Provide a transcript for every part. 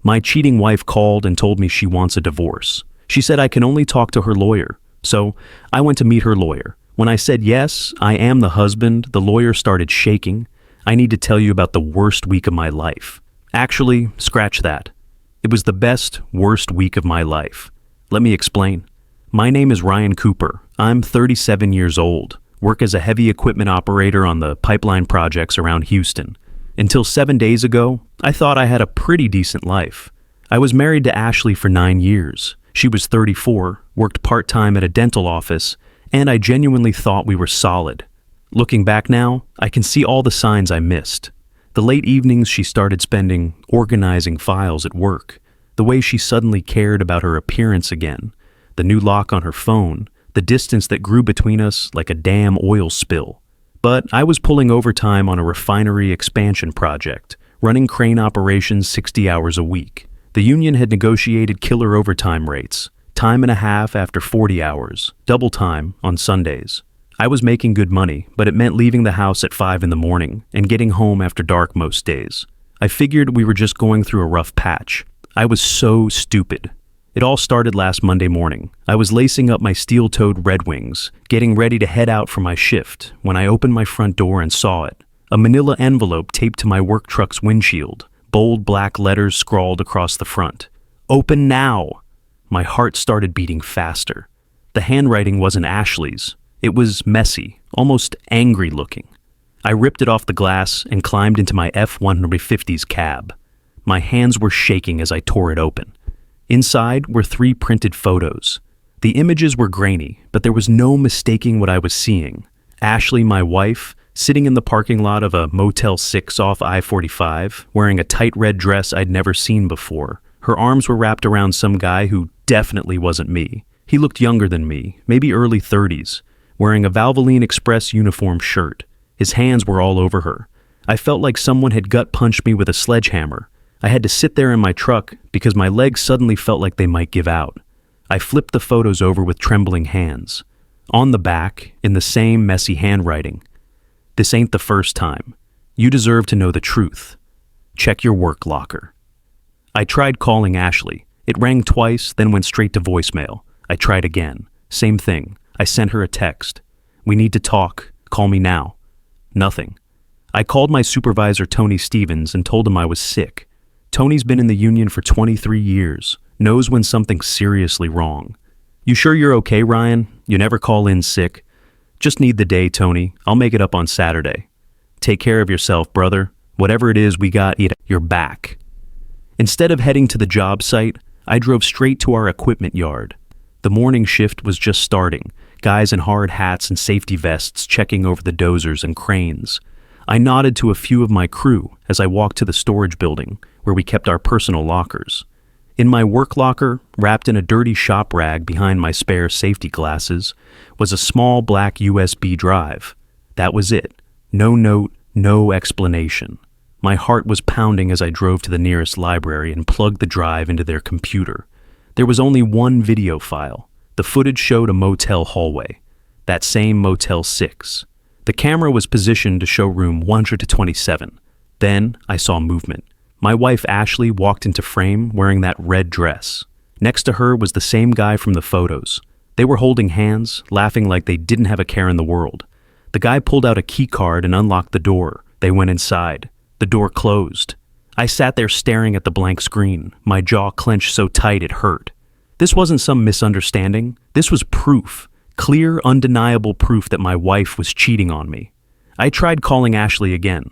My cheating wife called and told me she wants a divorce. She said I can only talk to her lawyer. So I went to meet her lawyer. When I said yes, I am the husband, the lawyer started shaking. I need to tell you about the worst week of my life. Actually, scratch that. It was the best, worst week of my life. Let me explain. My name is Ryan Cooper. I'm 37 years old. Work as a heavy equipment operator on the pipeline projects around Houston. Until 7 days ago, I thought I had a pretty decent life. I was married to Ashley for 9 years. She was 34, worked part-time at a dental office, and I genuinely thought we were solid. Looking back now, I can see all the signs I missed. The late evenings she started spending organizing files at work, the way she suddenly cared about her appearance again, the new lock on her phone, the distance that grew between us like a damn oil spill. But I was pulling overtime on a refinery expansion project, running crane operations 60 hours a week. The union had negotiated killer overtime rates, time and a half after 40 hours, double time on Sundays. I was making good money, but it meant leaving the house at 5 in the morning and getting home after dark most days. I figured we were just going through a rough patch. I was so stupid. It all started last Monday morning. I was lacing up my steel-toed Red Wings, getting ready to head out for my shift, when I opened my front door and saw it. A manila envelope taped to my work truck's windshield, bold black letters scrawled across the front. Open now! My heart started beating faster. The handwriting wasn't Ashley's. It was messy, almost angry looking. I ripped it off the glass and climbed into my F-150's cab. My hands were shaking as I tore it open. Inside were 3 printed photos. The images were grainy, but there was no mistaking what I was seeing. Ashley, my wife, sitting in the parking lot of a Motel 6 off I-45, wearing a tight red dress I'd never seen before. Her arms were wrapped around some guy who definitely wasn't me. He looked younger than me, maybe early 30s, wearing a Valvoline Express uniform shirt. His hands were all over her. I felt like someone had gut-punched me with a sledgehammer. I had to sit there in my truck because my legs suddenly felt like they might give out. I flipped the photos over with trembling hands. On the back, in the same messy handwriting, "This ain't the first time. You deserve to know the truth. Check your work locker." I tried calling Ashley. It rang twice, then went straight to voicemail. I tried again. Same thing. I sent her a text. "We need to talk. Call me now." Nothing. I called my supervisor, Tony Stevens, and told him I was sick. Tony's been in the union for 23 years, knows when something's seriously wrong. "You sure you're okay, Ryan? You never call in sick?" "Just need the day, Tony. I'll make it up on Saturday." "Take care of yourself, brother. Whatever it is we got, you're back." Instead of heading to the job site, I drove straight to our equipment yard. The morning shift was just starting, guys in hard hats and safety vests checking over the dozers and cranes. I nodded to a few of my crew as I walked to the storage building, where we kept our personal lockers. In my work locker, wrapped in a dirty shop rag behind my spare safety glasses, was a small black USB drive. That was it. No note, no explanation. My heart was pounding as I drove to the nearest library and plugged the drive into their computer. There was only one video file. The footage showed a motel hallway. That same Motel 6. The camera was positioned to show room 127. Then I saw movement. My wife Ashley walked into frame wearing that red dress. Next to her was the same guy from the photos. They were holding hands, laughing like they didn't have a care in the world. The guy pulled out a key card and unlocked the door. They went inside. The door closed. I sat there staring at the blank screen, my jaw clenched so tight it hurt. This wasn't some misunderstanding. This was proof. Clear, undeniable proof that my wife was cheating on me. I tried calling Ashley again.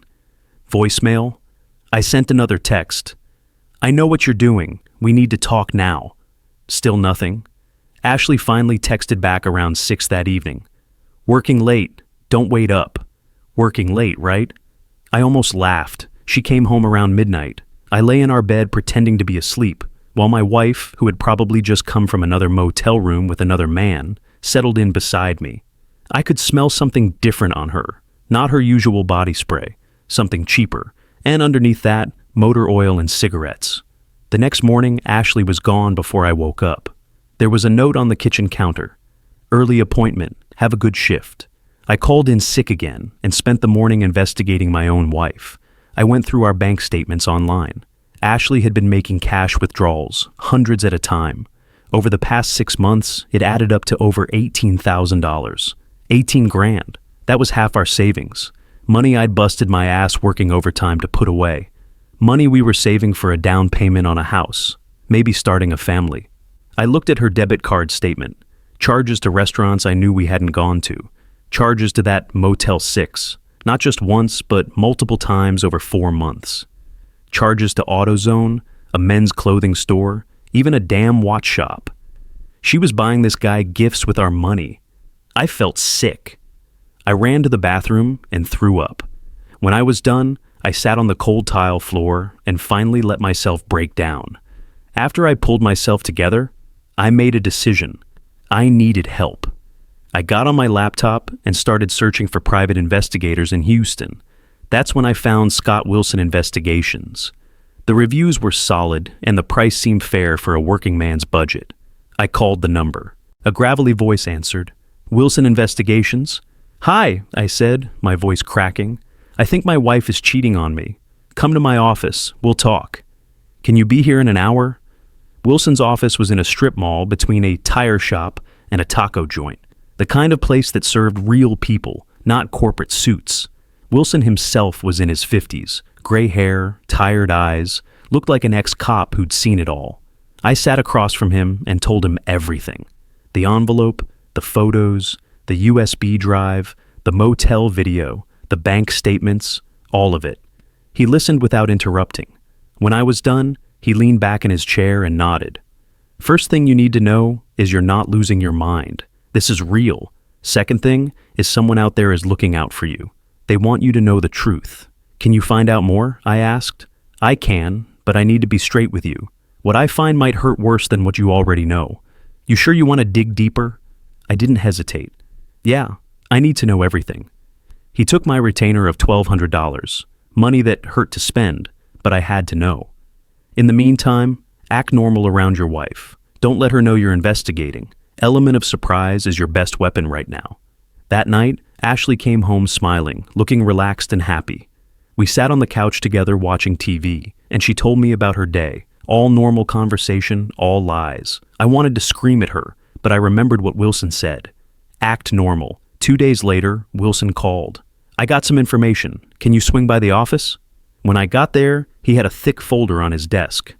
Voicemail. I sent another text. "I know what you're doing. We need to talk now." Still nothing. Ashley finally texted back around 6 that evening. "Working late. Don't wait up." Working late, right? I almost laughed. She came home around midnight. I lay in our bed pretending to be asleep, while my wife, who had probably just come from another motel room with another man, settled in beside me. I could smell something different on her, not her usual body spray, something cheaper, and underneath that, motor oil and cigarettes. The next morning, Ashley was gone before I woke up. There was a note on the kitchen counter. "Early appointment. Have a good shift." I called in sick again and spent the morning investigating my own wife. I went through our bank statements online. Ashley had been making cash withdrawals, hundreds at a time. Over the past 6 months, it added up to over $18,000. 18 grand. That was half our savings. Money I'd busted my ass working overtime to put away. Money we were saving for a down payment on a house, maybe starting a family. I looked at her debit card statement. Charges to restaurants I knew we hadn't gone to. Charges to that Motel 6, not just once, but multiple times over 4 months. Charges to AutoZone, a men's clothing store, even a damn watch shop. She was buying this guy gifts with our money. I felt sick. I ran to the bathroom and threw up. When I was done, I sat on the cold tile floor and finally let myself break down. After I pulled myself together, I made a decision. I needed help. I got on my laptop and started searching for private investigators in Houston. That's when I found Scott Wilson Investigations. The reviews were solid and the price seemed fair for a working man's budget. I called the number. A gravelly voice answered. Wilson Investigations? Hi, I said, my voice cracking. I think my wife is cheating on me. Come to my office. We'll talk. Can you be here in an hour? Wilson's office was in a strip mall between a tire shop and a taco joint. The kind of place that served real people, not corporate suits. Wilson himself was in his 50s, gray hair, tired eyes, looked like an ex-cop who'd seen it all. I sat across from him and told him everything. The envelope, the photos, the USB drive, the motel video, the bank statements, all of it. He listened without interrupting. When I was done, he leaned back in his chair and nodded. First thing you need to know is you're not losing your mind. This is real. Second thing is someone out there is looking out for you. They want you to know the truth. Can you find out more? I asked. I can, but I need to be straight with you. What I find might hurt worse than what you already know. You sure you want to dig deeper? I didn't hesitate. Yeah, I need to know everything. He took my retainer of $1,200, money that hurt to spend, but I had to know. In the meantime, act normal around your wife. Don't let her know you're investigating. Element of surprise is your best weapon right now. That night, Ashley came home smiling, looking relaxed and happy. We sat on the couch together watching TV, and she told me about her day. All normal conversation, all lies. I wanted to scream at her, but I remembered what Wilson said. Act normal. 2 days later, Wilson called. I got some information. Can you swing by the office? When I got there, he had a thick folder on his desk.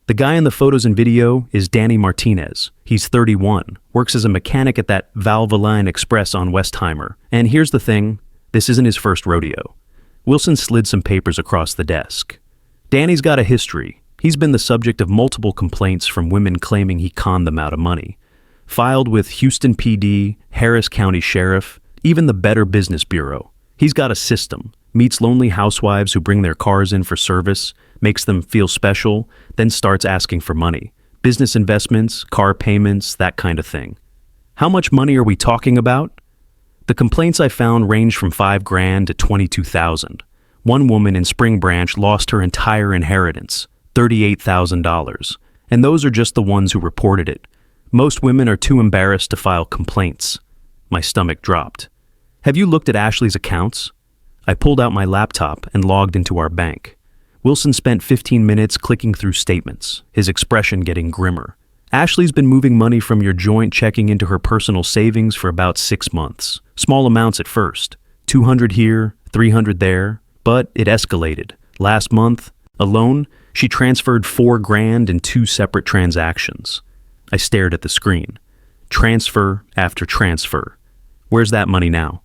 The guy in the photos and video is Danny Martinez. He's 31, works as a mechanic at that Valvoline Express on Westheimer. And here's the thing, this isn't his first rodeo. Wilson slid some papers across the desk. Danny's got a history. He's been the subject of multiple complaints from women claiming he conned them out of money. Filed with Houston PD, Harris County Sheriff, even the Better Business Bureau. He's got a system. Meets lonely housewives who bring their cars in for service, makes them feel special, then starts asking for money. Business investments, car payments, that kind of thing. How much money are we talking about? The complaints I found ranged from $5,000 to $22,000. One woman in Spring Branch lost her entire inheritance, $38,000. And those are just the ones who reported it. Most women are too embarrassed to file complaints. My stomach dropped. Have you looked at Ashley's accounts? I pulled out my laptop and logged into our bank. Wilson spent 15 minutes clicking through statements, his expression getting grimmer. Ashley's been moving money from your joint checking into her personal savings for about 6 months. Small amounts at first. 200 here, 300 there, but it escalated. Last month, alone, she transferred $4,000 in 2 separate transactions. I stared at the screen. Transfer after transfer. Where's that money now?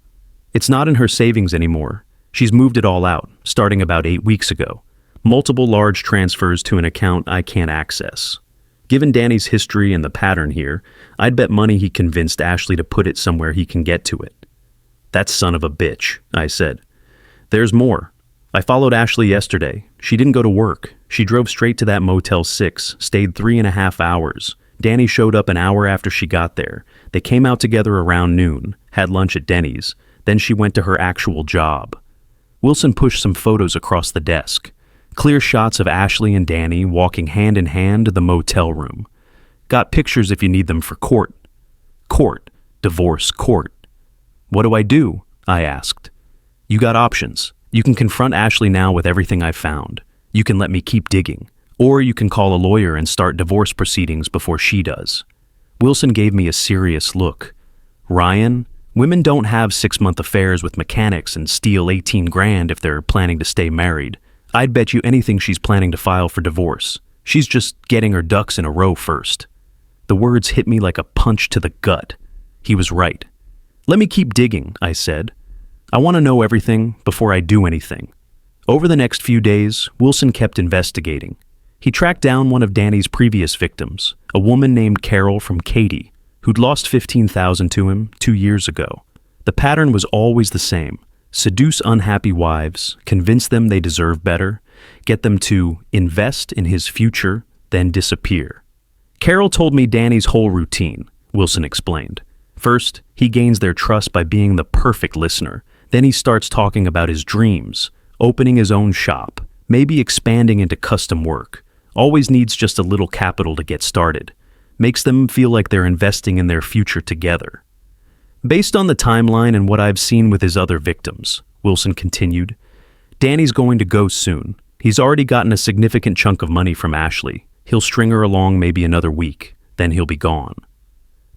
It's not in her savings anymore. She's moved it all out, starting about 8 weeks ago. Multiple large transfers to an account I can't access. Given Danny's history and the pattern here, I'd bet money he convinced Ashley to put it somewhere he can get to it. That son of a bitch, I said. There's more. I followed Ashley yesterday. She didn't go to work. She drove straight to that Motel 6, stayed 3.5 hours. Danny showed up an hour after she got there. They came out together around noon, had lunch at Denny's. Then she went to her actual job. Wilson pushed some photos across the desk. Clear shots of Ashley and Danny walking hand in hand to the motel room. Got pictures if you need them for court. Court. Divorce court. What do I do? I asked. You got options. You can confront Ashley now with everything I've found. You can let me keep digging. Or you can call a lawyer and start divorce proceedings before she does. Wilson gave me a serious look. Ryan, women don't have 6-month affairs with mechanics and steal 18 grand if they're planning to stay married. I'd bet you anything she's planning to file for divorce. She's just getting her ducks in a row first. The words hit me like a punch to the gut. He was right. Let me keep digging, I said. I want to know everything before I do anything. Over the next few days, Wilson kept investigating. He tracked down one of Danny's previous victims, a woman named Carol from Katy, who'd lost $15,000 to him 2 years ago. The pattern was always the same: seduce unhappy wives, convince them they deserve better, get them to invest in his future, then disappear. Carol told me Danny's whole routine, Wilson explained. First, he gains their trust by being the perfect listener. Then he starts talking about his dreams, opening his own shop, maybe expanding into custom work. Always needs just a little capital to get started. Makes them feel like they're investing in their future together. Based on the timeline and what I've seen with his other victims, Wilson continued, Danny's going to go soon. He's already gotten a significant chunk of money from Ashley. He'll string her along maybe another week, then he'll be gone.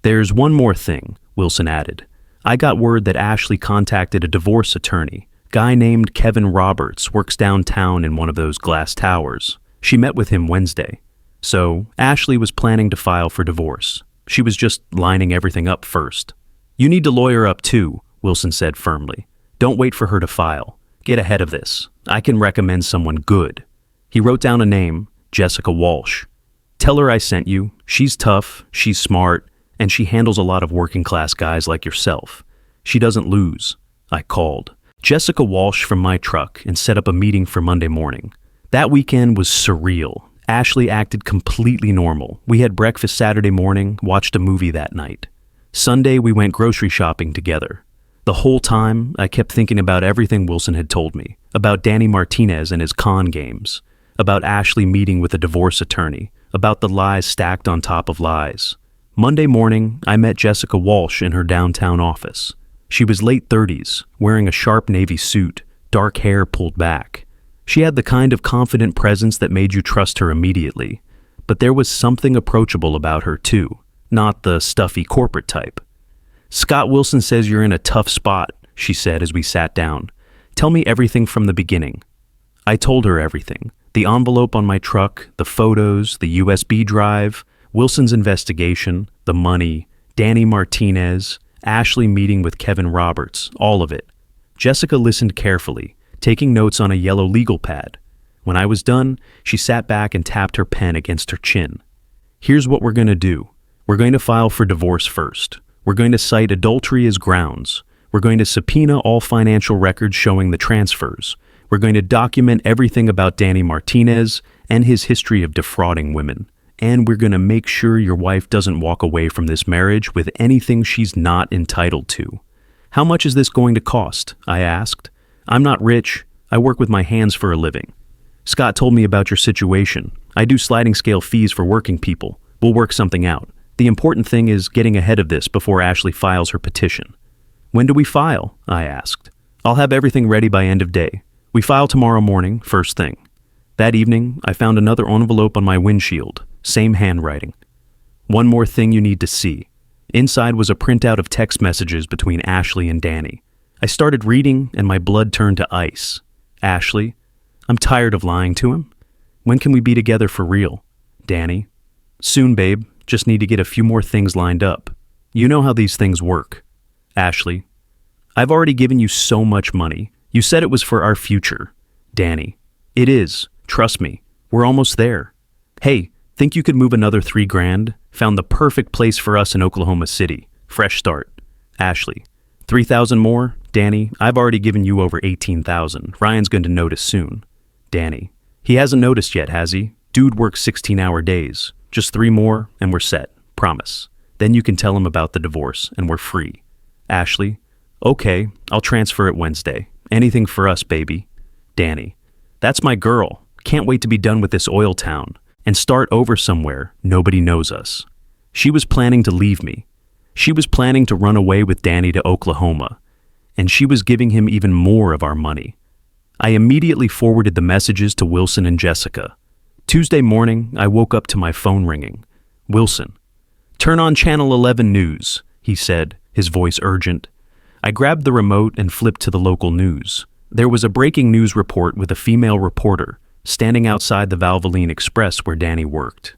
There's one more thing, Wilson added. I got word that Ashley contacted a divorce attorney. Guy named Kevin Roberts works downtown in one of those glass towers. She met with him Wednesday. So Ashley was planning to file for divorce. She was just lining everything up first. You need to lawyer up too, Wilson said firmly. Don't wait for her to file. Get ahead of this. I can recommend someone good. He wrote down a name, Jessica Walsh. Tell her I sent you. She's tough, she's smart, and she handles a lot of working class guys like yourself. She doesn't lose. I called Jessica Walsh from my truck and set up a meeting for Monday morning. That weekend was surreal. Ashley acted completely normal. We had breakfast Saturday morning, watched a movie that night. Sunday, we went grocery shopping together. The whole time, I kept thinking about everything Wilson had told me, about Danny Martinez and his con games, about Ashley meeting with a divorce attorney, about the lies stacked on top of lies. Monday morning, I met Jessica Walsh in her downtown office. She was late 30s, wearing a sharp navy suit, dark hair pulled back. She had the kind of confident presence that made you trust her immediately. But there was something approachable about her too, not the stuffy corporate type. Scott Wilson says you're in a tough spot, she said as we sat down. Tell me everything from the beginning. I told her everything. The envelope on my truck, the photos, the USB drive, Wilson's investigation, the money, Danny Martinez, Ashley meeting with Kevin Roberts, all of it. Jessica listened carefully, taking notes on a yellow legal pad. When I was done, she sat back and tapped her pen against her chin. Here's what we're going to do. We're going to file for divorce first. We're going to cite adultery as grounds. We're going to subpoena all financial records showing the transfers. We're going to document everything about Danny Martinez and his history of defrauding women. And we're going to make sure your wife doesn't walk away from this marriage with anything she's not entitled to. How much is this going to cost? I asked. I'm not rich. I work with my hands for a living. Scott told me about your situation. I do sliding scale fees for working people. We'll work something out. The important thing is getting ahead of this before Ashley files her petition. When do we file? I asked. I'll have everything ready by end of day. We file tomorrow morning, first thing. That evening, I found another envelope on my windshield, same handwriting. One more thing you need to see. Inside was a printout of text messages between Ashley and Danny. I started reading and my blood turned to ice. Ashley, I'm tired of lying to him. When can we be together for real? Danny, soon, babe. Just need to get a few more things lined up. You know how these things work. Ashley, I've already given you so much money. You said it was for our future. Danny, it is. Trust me. We're almost there. Hey, think you could move another $3,000? Found the perfect place for us in Oklahoma City. Fresh start. Ashley, 3,000 more? Danny, I've already given you over 18,000. Ryan's going to notice soon. Danny, he hasn't noticed yet, has he? Dude works 16-hour days. Just 3 more and we're set. Promise. Then you can tell him about the divorce and we're free. Ashley, okay, I'll transfer it Wednesday. Anything for us, baby. Danny, that's my girl. Can't wait to be done with this oil town and start over somewhere nobody knows us. She was planning to leave me. She was planning to run away with Danny to Oklahoma. And she was giving him even more of our money. I immediately forwarded the messages to Wilson and Jessica. Tuesday morning, I woke up to my phone ringing. Wilson. "Turn on Channel 11 News," he said, his voice urgent. I grabbed the remote and flipped to the local news. There was a breaking news report with a female reporter standing outside the Valvoline Express where Danny worked.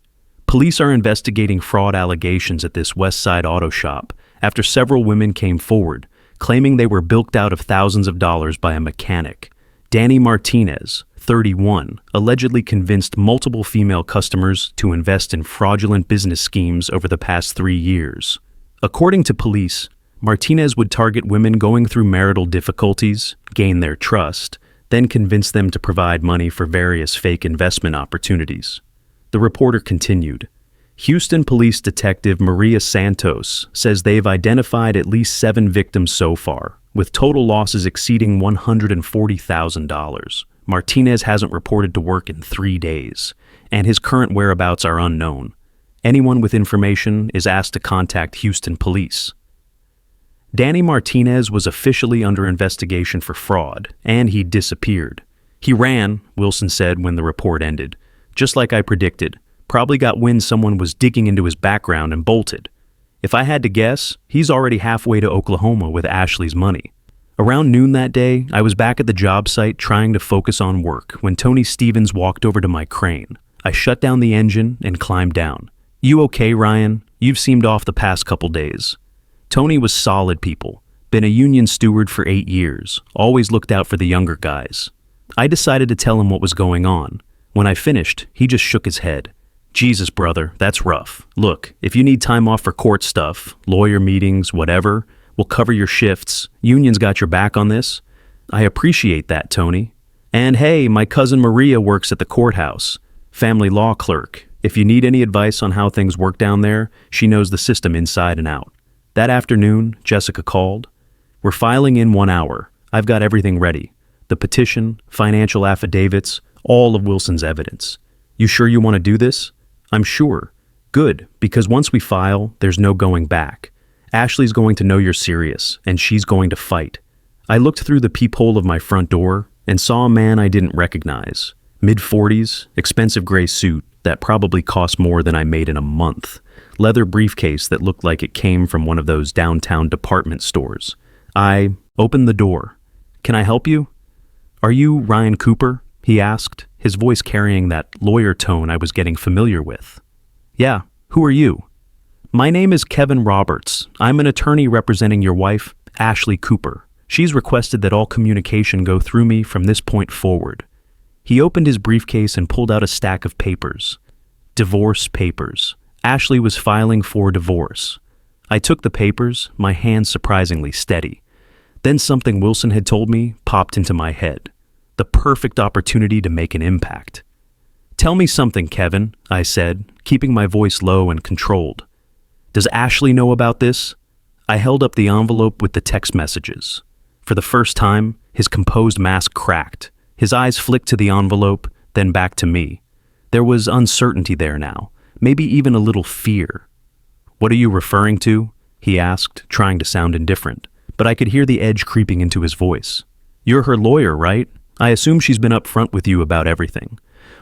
Police are investigating fraud allegations at this West Side auto shop after several women came forward, claiming they were bilked out of thousands of dollars by a mechanic. Danny Martinez, 31, allegedly convinced multiple female customers to invest in fraudulent business schemes over the past 3 years. According to police, Martinez would target women going through marital difficulties, gain their trust, then convince them to provide money for various fake investment opportunities. The reporter continued. Houston Police Detective Maria Santos says they've identified at least 7 victims so far, with total losses exceeding $140,000. Martinez hasn't reported to work in 3 days, and his current whereabouts are unknown. Anyone with information is asked to contact Houston Police. Danny Martinez was officially under investigation for fraud, and he disappeared. He ran, Wilson said when the report ended, just like I predicted. Probably got wind someone was digging into his background and bolted. If I had to guess, he's already halfway to Oklahoma with Ashley's money. Around noon that day, I was back at the job site trying to focus on work when Tony Stevens walked over to my crane. I shut down the engine and climbed down. "You okay, Ryan? You've seemed off the past couple days." Tony was solid people. Been a union steward for 8 years. Always looked out for the younger guys. I decided to tell him what was going on. When I finished, he just shook his head. "Jesus, brother, that's rough. Look, if you need time off for court stuff, lawyer meetings, whatever, we'll cover your shifts. Union's got your back on this." "I appreciate that, Tony. And hey, my cousin Maria works at the courthouse. Family law clerk. If you need any advice on how things work down there, she knows the system inside and out." That afternoon, Jessica called. "We're filing in 1 hour. I've got everything ready. The petition, financial affidavits, all of Wilson's evidence. You sure you want to do this?" "I'm sure." "Good, because once we file, there's no going back. Ashley's going to know you're serious, and she's going to fight." I looked through the peephole of my front door and saw a man I didn't recognize. Mid-40s, expensive gray suit that probably cost more than I made in a month. Leather briefcase that looked like it came from one of those downtown department stores. I opened the door. "Can I help you?" "Are you Ryan Cooper?" he asked, his voice carrying that lawyer tone I was getting familiar with. "Yeah, who are you?" "My name is Kevin Roberts. I'm an attorney representing your wife, Ashley Cooper. She's requested that all communication go through me from this point forward." He opened his briefcase and pulled out a stack of papers. Divorce papers. Ashley was filing for divorce. I took the papers, my hands surprisingly steady. Then something Wilson had told me popped into my head. The perfect opportunity to make an impact. "Tell me something, Kevin," I said, keeping my voice low and controlled. "Does Ashley know about this?" I held up the envelope with the text messages. For the first time, his composed mask cracked. His eyes flicked to the envelope, then back to me. There was uncertainty there now, maybe even a little fear. "What are you referring to?" he asked, trying to sound indifferent, but I could hear the edge creeping into his voice. "You're her lawyer, right? I assume she's been upfront with you about everything.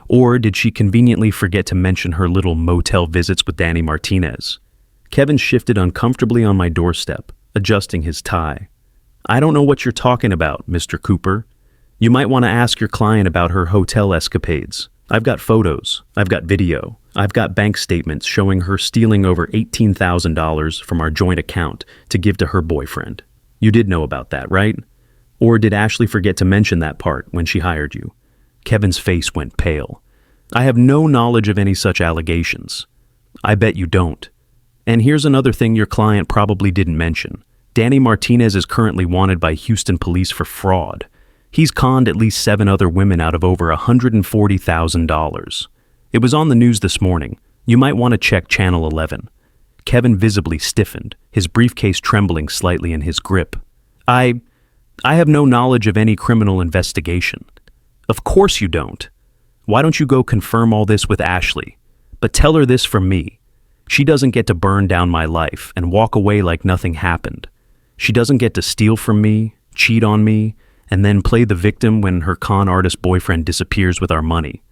Or did she conveniently forget to mention her little motel visits with Danny Martinez?" Kevin shifted uncomfortably on my doorstep, adjusting his tie. "I don't know what you're talking about, Mr. Cooper. You might want to ask your client about her hotel escapades. I've got photos. I've got video. I've got bank statements showing her stealing over $18,000 from our joint account to give to her boyfriend. You did know about that, right? Or did Ashley forget to mention that part when she hired you?" Kevin's face went pale. "I have no knowledge of any such allegations." "I bet you don't. And here's another thing your client probably didn't mention. Danny Martinez is currently wanted by Houston police for fraud. He's conned at least 7 other women out of over $140,000. It was on the news this morning. You might want to check Channel 11. Kevin visibly stiffened, his briefcase trembling slightly in his grip. I have no knowledge of any criminal investigation." "Of course you don't. Why don't you go confirm all this with Ashley? But tell her this from me. She doesn't get to burn down my life and walk away like nothing happened. She doesn't get to steal from me, cheat on me, and then play the victim when her con artist boyfriend disappears with our money.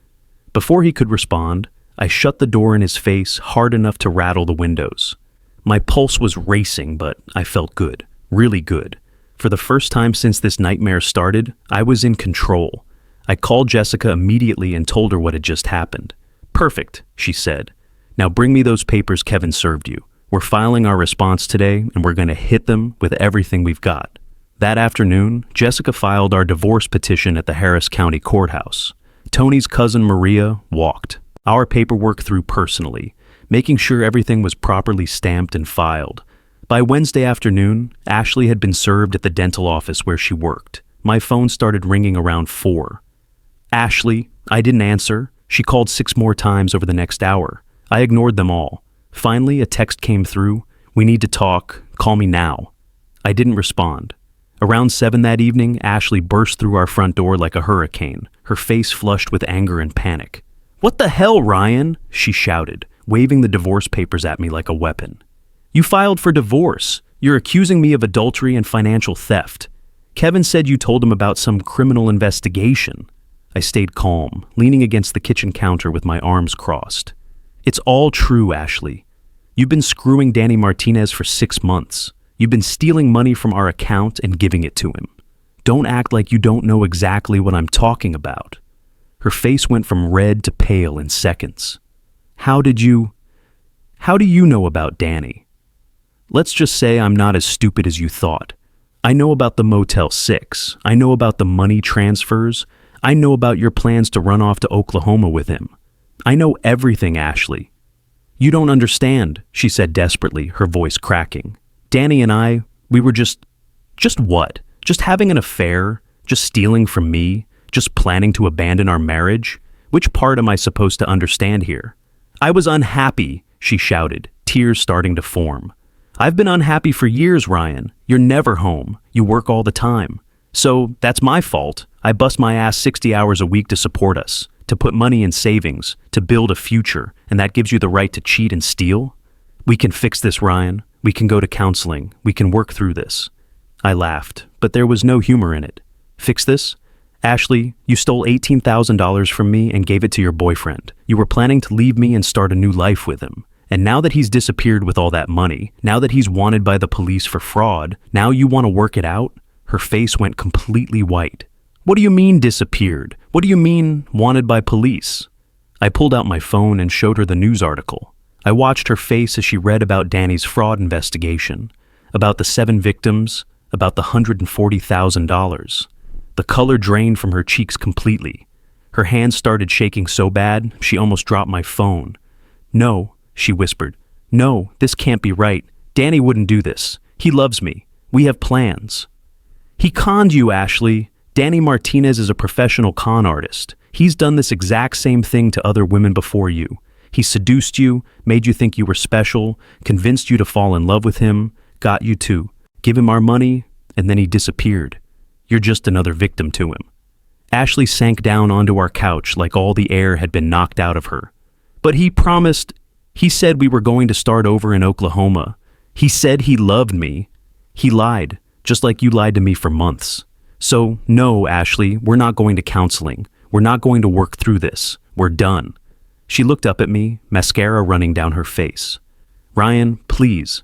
Before he could respond, I shut the door in his face hard enough to rattle the windows. My pulse was racing, but I felt good, really good. For the first time since this nightmare started, I was in control. I called Jessica immediately and told her what had just happened. "Perfect," she said. "Now bring me those papers Kevin served you. We're filing our response today, and we're going to hit them with everything we've got." That afternoon, Jessica filed our divorce petition at the Harris County Courthouse. Tony's cousin Maria walked our paperwork through personally, making sure everything was properly stamped and filed. By Wednesday afternoon, Ashley had been served at the dental office where she worked. My phone started ringing around 4. "Ashley," I didn't answer. She called 6 more times over the next hour. I ignored them all. Finally, a text came through. "We need to talk. Call me now." I didn't respond. Around 7 that evening, Ashley burst through our front door like a hurricane, her face flushed with anger and panic. "What the hell, Ryan?" she shouted, waving the divorce papers at me like a weapon. "You filed for divorce. You're accusing me of adultery and financial theft. Kevin said you told him about some criminal investigation." I stayed calm, leaning against the kitchen counter with my arms crossed. "It's all true, Ashley. You've been screwing Danny Martinez for 6 months. You've been stealing money from our account and giving it to him. Don't act like you don't know exactly what I'm talking about." Her face went from red to pale in seconds. How do you know about Danny?" "Let's just say I'm not as stupid as you thought. I know about the Motel 6. I know about the money transfers. I know about your plans to run off to Oklahoma with him. I know everything, Ashley." "You don't understand," she said desperately, her voice cracking. "Danny and I, we were just what? Just having an affair? Just stealing from me? Just planning to abandon our marriage? Which part am I supposed to understand here?" "I was unhappy," she shouted, tears starting to form. "I've been unhappy for years, Ryan. You're never home. You work all the time. So that's my fault. I bust my ass 60 hours a week to support us, to put money in savings, to build a future, and that gives you the right to cheat and steal? We can fix this, Ryan. We can go to counseling. We can work through this." I laughed, but there was no humor in it. "Fix this? Ashley, you stole $18,000 from me and gave it to your boyfriend. You were planning to leave me and start a new life with him. And now that he's disappeared with all that money, now that he's wanted by the police for fraud, now you want to work it out?" Her face went completely white. "What do you mean disappeared? What do you mean wanted by police?" I pulled out my phone and showed her the news article. I watched her face as she read about Danny's fraud investigation, about the 7 victims, about the $140,000. The color drained from her cheeks completely. Her hands started shaking so bad, she almost dropped my phone. "No," she whispered. "No, this can't be right. Danny wouldn't do this. He loves me. We have plans." "He conned you, Ashley. Danny Martinez is a professional con artist. He's done this exact same thing to other women before you. He seduced you, made you think you were special, convinced you to fall in love with him, got you to give him our money, and then he disappeared. You're just another victim to him." Ashley sank down onto our couch like all the air had been knocked out of her. "But he said we were going to start over in Oklahoma. He said he loved me. He lied, just like you lied to me for months. So, no, Ashley, we're not going to counseling. We're not going to work through this. We're done." She looked up at me, mascara running down her face. "Ryan, please.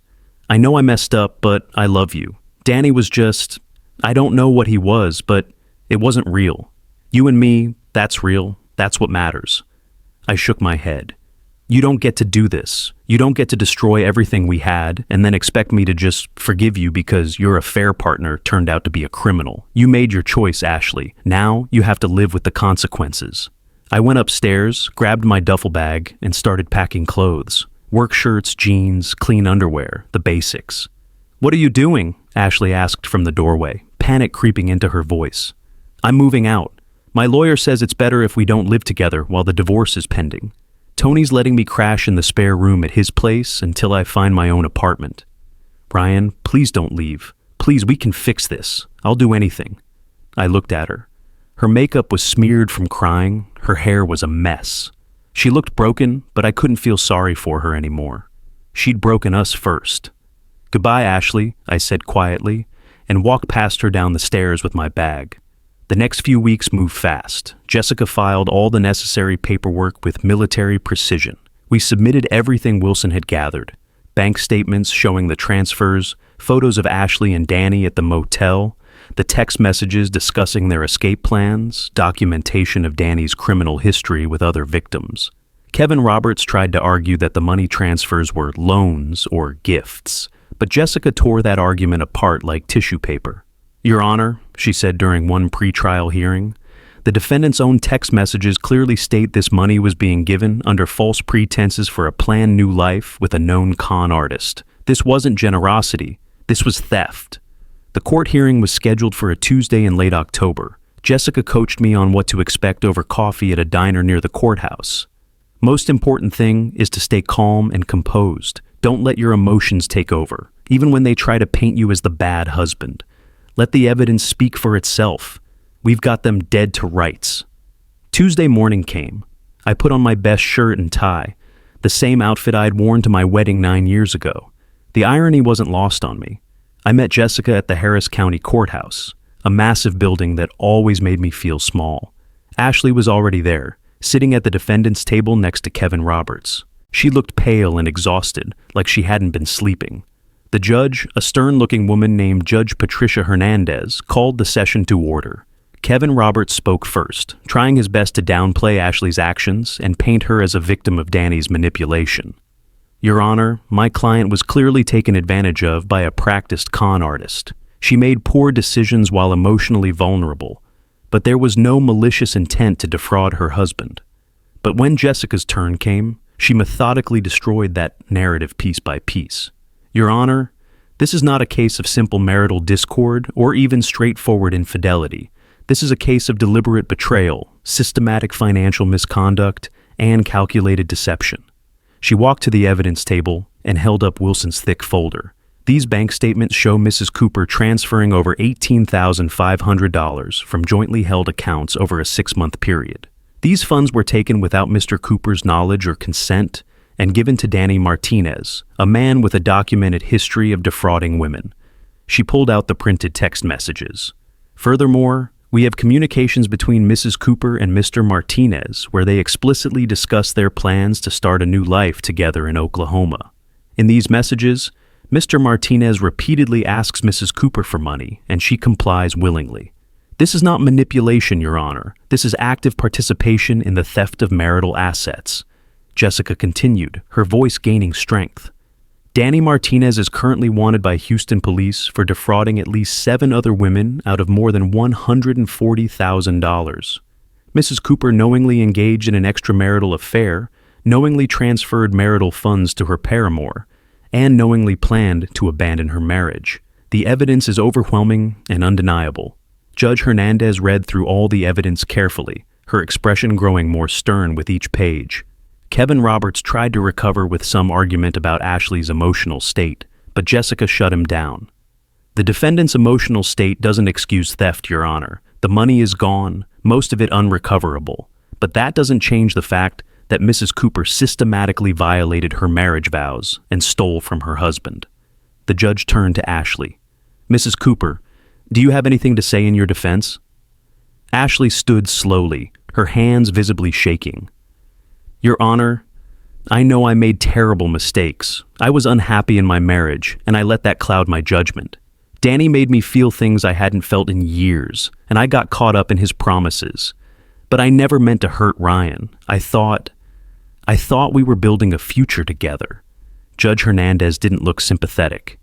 I know I messed up, but I love you. Danny was just, I don't know what he was, but it wasn't real. You and me, that's real. That's what matters." I shook my head. "You don't get to do this. You don't get to destroy everything we had and then expect me to just forgive you because your affair partner turned out to be a criminal. You made your choice, Ashley. Now you have to live with the consequences." I went upstairs, grabbed my duffel bag, and started packing clothes. Work shirts, jeans, clean underwear, the basics. "What are you doing?" Ashley asked from the doorway, panic creeping into her voice. "I'm moving out. My lawyer says it's better if we don't live together while the divorce is pending. Tony's letting me crash in the spare room at his place until I find my own apartment." "Ryan, please don't leave. Please, we can fix this. I'll do anything." I looked at her. Her makeup was smeared from crying. Her hair was a mess. She looked broken, but I couldn't feel sorry for her anymore. She'd broken us first. "Goodbye, Ashley," I said quietly, and walked past her down the stairs with my bag. The next few weeks moved fast. Jessica filed all the necessary paperwork with military precision. We submitted everything Wilson had gathered: bank statements showing the transfers, photos of Ashley and Danny at the motel, the text messages discussing their escape plans, documentation of Danny's criminal history with other victims. Kevin Roberts tried to argue that the money transfers were loans or gifts, but Jessica tore that argument apart like tissue paper. "Your Honor," she said during one pretrial hearing, "the defendant's own text messages clearly state this money was being given under false pretenses for a planned new life with a known con artist. This wasn't generosity. This was theft." The court hearing was scheduled for a Tuesday in late October. Jessica coached me on what to expect over coffee at a diner near the courthouse. "Most important thing is to stay calm and composed. Don't let your emotions take over, even when they try to paint you as the bad husband. Let the evidence speak for itself. We've got them dead to rights." Tuesday morning came. I put on my best shirt and tie, the same outfit I'd worn to my wedding 9 years ago. The irony wasn't lost on me. I met Jessica at the Harris County Courthouse, a massive building that always made me feel small. Ashley was already there, sitting at the defendant's table next to Kevin Roberts. She looked pale and exhausted, like she hadn't been sleeping. The judge, a stern-looking woman named Judge Patricia Hernandez, called the session to order. Kevin Roberts spoke first, trying his best to downplay Ashley's actions and paint her as a victim of Danny's manipulation. "Your Honor, my client was clearly taken advantage of by a practiced con artist. She made poor decisions while emotionally vulnerable, but there was no malicious intent to defraud her husband." But when Jessica's turn came, she methodically destroyed that narrative piece by piece. "Your Honor, this is not a case of simple marital discord or even straightforward infidelity. This is a case of deliberate betrayal, systematic financial misconduct, and calculated deception." She walked to the evidence table and held up Wilson's thick folder. "These bank statements show Mrs. Cooper transferring over $18,500 from jointly held accounts over a 6-month period. These funds were taken without Mr. Cooper's knowledge or consent and given to Danny Martinez, a man with a documented history of defrauding women." She pulled out the printed text messages. "Furthermore, we have communications between Mrs. Cooper and Mr. Martinez where they explicitly discuss their plans to start a new life together in Oklahoma. In these messages, Mr. Martinez repeatedly asks Mrs. Cooper for money, and she complies willingly. This is not manipulation, Your Honor. This is active participation in the theft of marital assets." Jessica continued, her voice gaining strength. "Danny Martinez is currently wanted by Houston police for defrauding at least 7 other women out of more than $140,000. Mrs. Cooper knowingly engaged in an extramarital affair, knowingly transferred marital funds to her paramour, and knowingly planned to abandon her marriage. The evidence is overwhelming and undeniable." Judge Hernandez read through all the evidence carefully, her expression growing more stern with each page. Kevin Roberts tried to recover with some argument about Ashley's emotional state, but Jessica shut him down. "The defendant's emotional state doesn't excuse theft, Your Honor. The money is gone, most of it unrecoverable. But that doesn't change the fact that Mrs. Cooper systematically violated her marriage vows and stole from her husband." The judge turned to Ashley. "Mrs. Cooper, do you have anything to say in your defense?" Ashley stood slowly, her hands visibly shaking. "Your Honor, I know I made terrible mistakes. I was unhappy in my marriage, and I let that cloud my judgment. Danny made me feel things I hadn't felt in years, and I got caught up in his promises. But I never meant to hurt Ryan. I thought we were building a future together." Judge Hernandez didn't look sympathetic.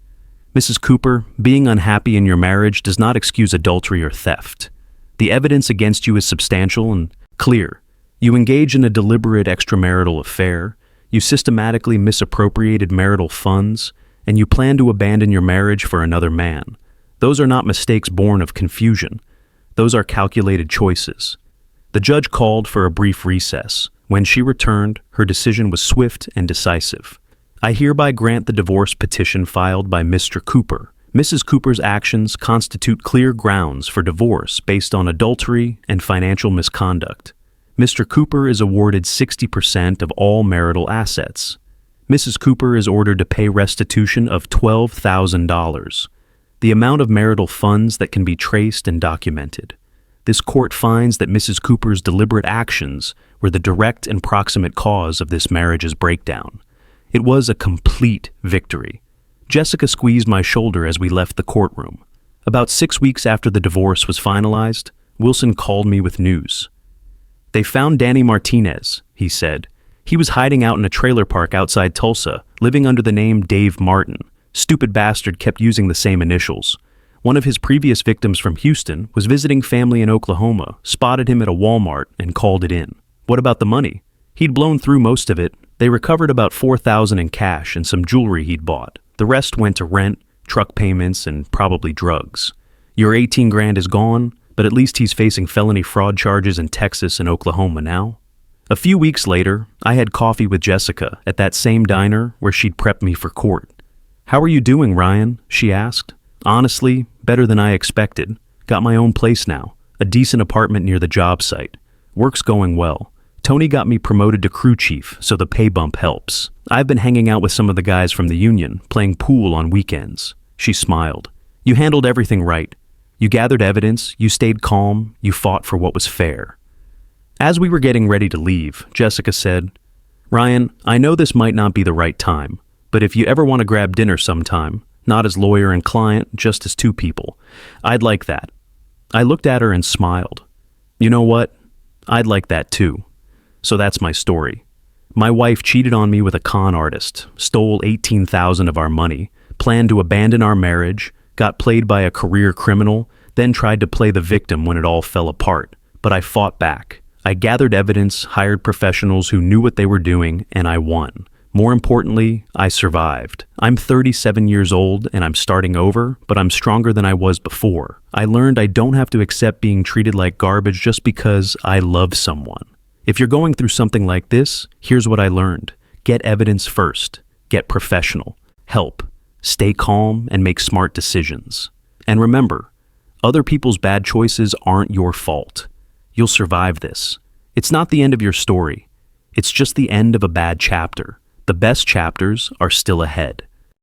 "Mrs. Cooper, being unhappy in your marriage does not excuse adultery or theft. The evidence against you is substantial and clear. You engage in a deliberate extramarital affair, you systematically misappropriated marital funds, and you plan to abandon your marriage for another man. Those are not mistakes born of confusion. Those are calculated choices." The judge called for a brief recess. When she returned, her decision was swift and decisive. "I hereby grant the divorce petition filed by Mr. Cooper. Mrs. Cooper's actions constitute clear grounds for divorce based on adultery and financial misconduct. Mr. Cooper is awarded 60% of all marital assets. Mrs. Cooper is ordered to pay restitution of $12,000, the amount of marital funds that can be traced and documented. This court finds that Mrs. Cooper's deliberate actions were the direct and proximate cause of this marriage's breakdown. It was a complete victory. Jessica squeezed my shoulder as we left the courtroom. About 6 weeks after the divorce was finalized, Wilson called me with news. "They found Danny Martinez," he said. "He was hiding out in a trailer park outside Tulsa, living under the name Dave Martin. Stupid bastard kept using the same initials. One of his previous victims from Houston was visiting family in Oklahoma, spotted him at a Walmart, and called it in. What about the money? He'd blown through most of it. They recovered about $4,000 in cash and some jewelry he'd bought. The rest went to rent, truck payments, and probably drugs. Your 18 grand is gone, but at least he's facing felony fraud charges in Texas and Oklahoma now." A few weeks later, I had coffee with Jessica at that same diner where she'd prepped me for court. "How are you doing, Ryan?" she asked. "Honestly, better than I expected. Got my own place now, a decent apartment near the job site. Work's going well. Tony got me promoted to crew chief, so the pay bump helps. I've been hanging out with some of the guys from the union, playing pool on weekends." She smiled. "You handled everything right. You gathered evidence, you stayed calm, you fought for what was fair." As we were getting ready to leave, Jessica said, "Ryan, I know this might not be the right time, but if you ever want to grab dinner sometime, not as lawyer and client, just as two people, I'd like that." I looked at her and smiled. You know what? I'd like that too. So that's my story. My wife cheated on me with a con artist, stole $18,000 of our money, planned to abandon our marriage, got played by a career criminal, then tried to play the victim when it all fell apart. But I fought back. I gathered evidence, hired professionals who knew what they were doing, and I won. More importantly, I survived. I'm 37 years old and I'm starting over, but I'm stronger than I was before. I learned I don't have to accept being treated like garbage just because I love someone. If you're going through something like this, here's what I learned. Get evidence first. Get professional. Help. Stay calm and make smart decisions. And remember, other people's bad choices aren't your fault. You'll survive this. It's not the end of your story. It's just the end of a bad chapter. The best chapters are still ahead.